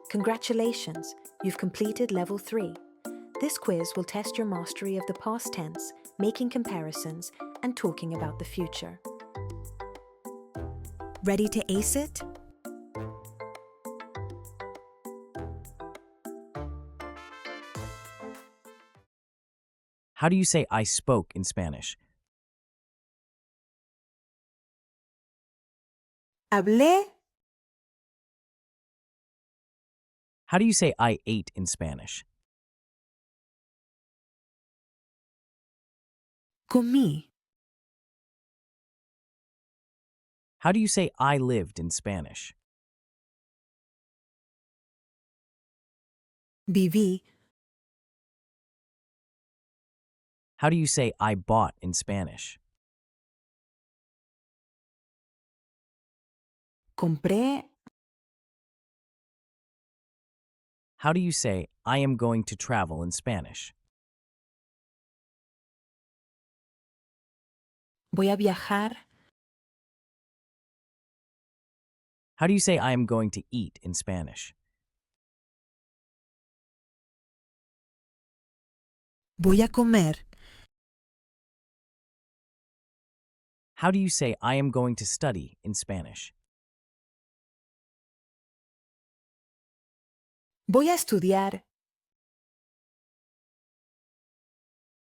Congratulations, you've completed Level 3. This quiz will test your mastery of the past tense, making comparisons, and talking about the future. Ready to ace it? How do you say I spoke in Spanish? Hablé. How do you say I ate in Spanish? Comí. How do you say I lived in Spanish? Viví. How do you say I bought in Spanish? Compré. How do you say I am going to travel in Spanish? Voy a viajar. How do you say I am going to eat in Spanish? Voy a comer. How do you say I am going to study in Spanish? Voy a estudiar.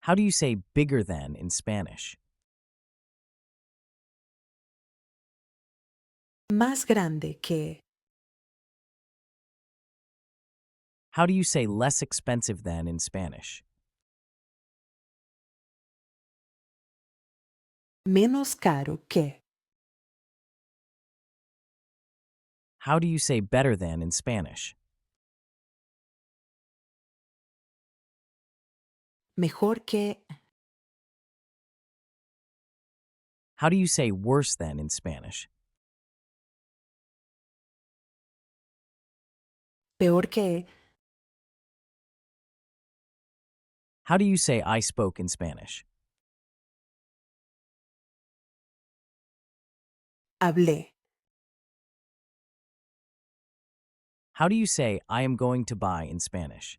How do you say bigger than in Spanish? Más grande que. How do you say less expensive than in Spanish? Menos caro que. How do you say better than in Spanish? Mejor que. How do you say worse than in Spanish? Peor que. How do you say I spoke in Spanish? Hablé. How do you say I am going to buy in Spanish?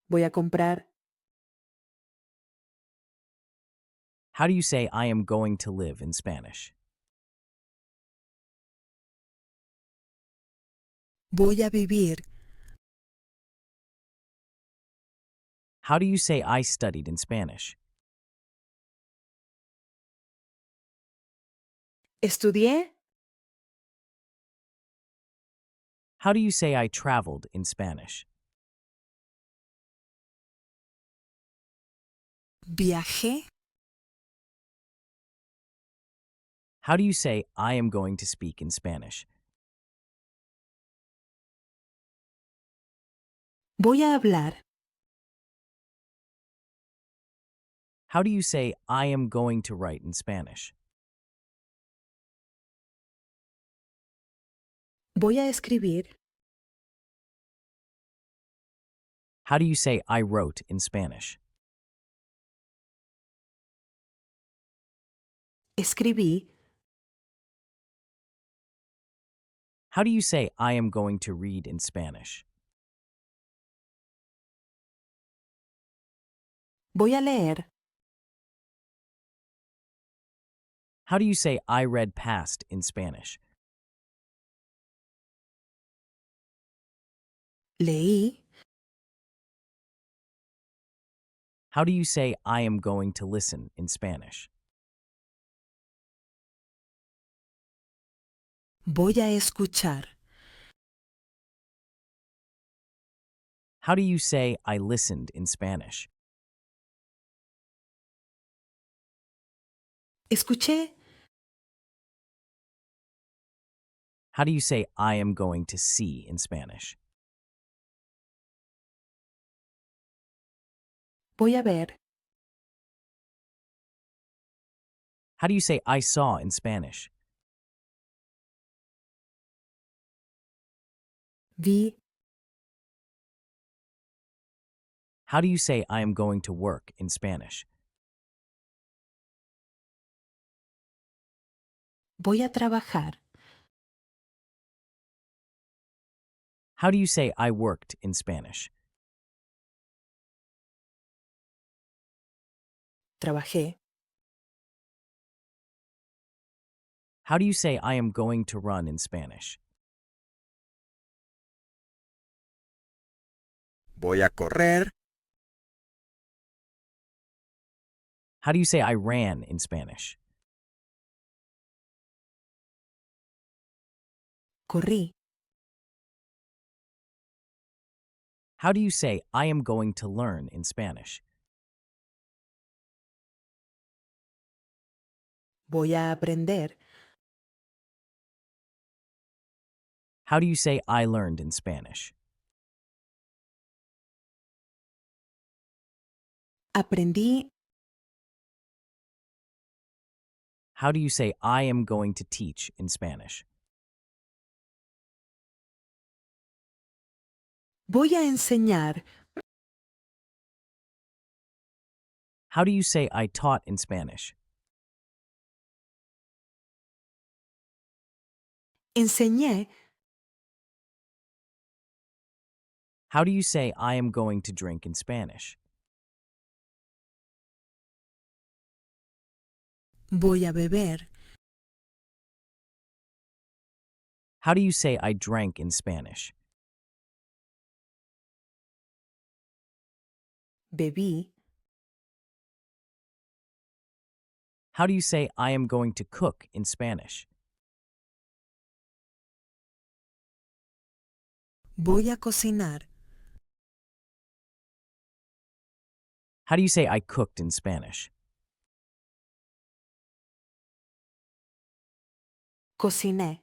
Voy a comprar. How do you say I am going to live in Spanish? Voy a vivir. How do you say I studied in Spanish? Estudié. How do you say I traveled in Spanish? Viajé. How do you say I am going to speak in Spanish? Voy a hablar. How do you say I am going to write in Spanish? Voy a escribir. How do you say I wrote in Spanish? Escribí. How do you say I am going to read in Spanish? Voy a leer. How do you say I read past in Spanish? Leí. How do you say I am going to listen in Spanish? Voy a escuchar. How do you say I listened in Spanish? Escuché. How do you say I am going to see in Spanish? Voy a ver. How do you say I saw in Spanish? Vi. How do you say I am going to work in Spanish? Voy a trabajar. How do you say I worked in Spanish? Trabajé. How do you say I am going to run in Spanish? Voy a correr. How do you say I ran in Spanish? Corrí. How do you say I am going to learn in Spanish? Voy a aprender. How do you say I learned in Spanish? Aprendí. How do you say I am going to teach in Spanish? Voy a enseñar. How do you say I taught in Spanish? Enseñé. How do you say I am going to drink in Spanish? Voy a beber. How do you say I drank in Spanish? Bebí. How do you say I am going to cook in Spanish? Voy a cocinar. How do you say I cooked in Spanish? Cociné.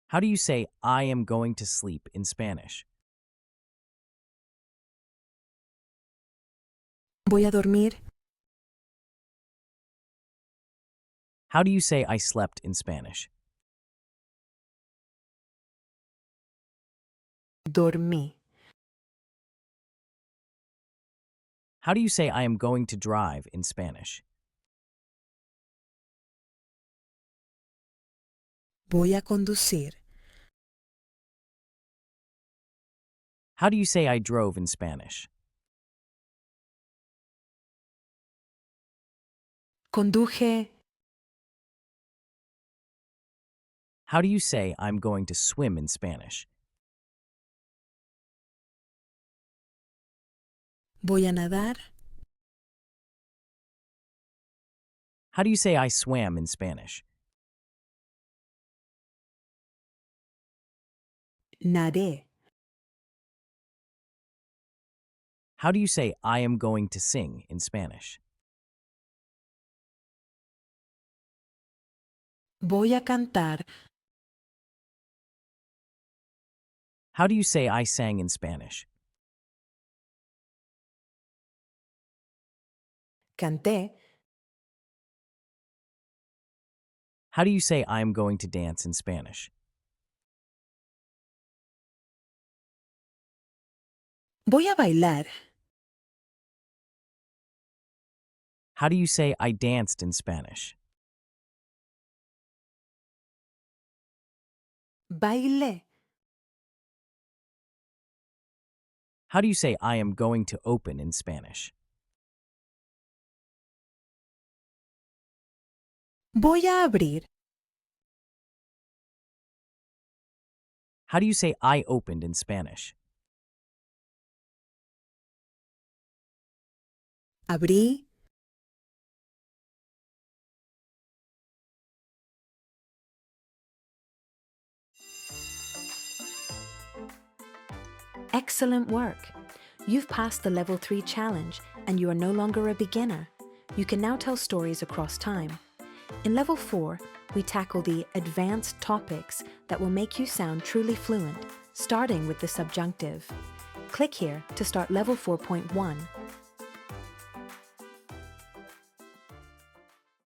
How do you say I am going to sleep in Spanish? Voy a dormir. How do you say I slept in Spanish? Dormí. How do you say I am going to drive in Spanish? Voy a conducir. How do you say I drove in Spanish? Conduje. How do you say I'm going to swim in Spanish? Voy a nadar. How do you say I swam in Spanish? Nadé. How do you say I am going to sing in Spanish? Voy a cantar. How do you say I sang in Spanish? Canté. How do you say I am going to dance in Spanish? Voy a bailar. How do you say I danced in Spanish? Bailé. How do you say I am going to open in Spanish? Voy a abrir. How do you say I opened in Spanish? Abrí. Excellent work! You've passed the Level 3 challenge and you are no longer a beginner. You can now tell stories across time. In Level 4, we tackle the advanced topics that will make you sound truly fluent, starting with the subjunctive. Click here to start Level 4.1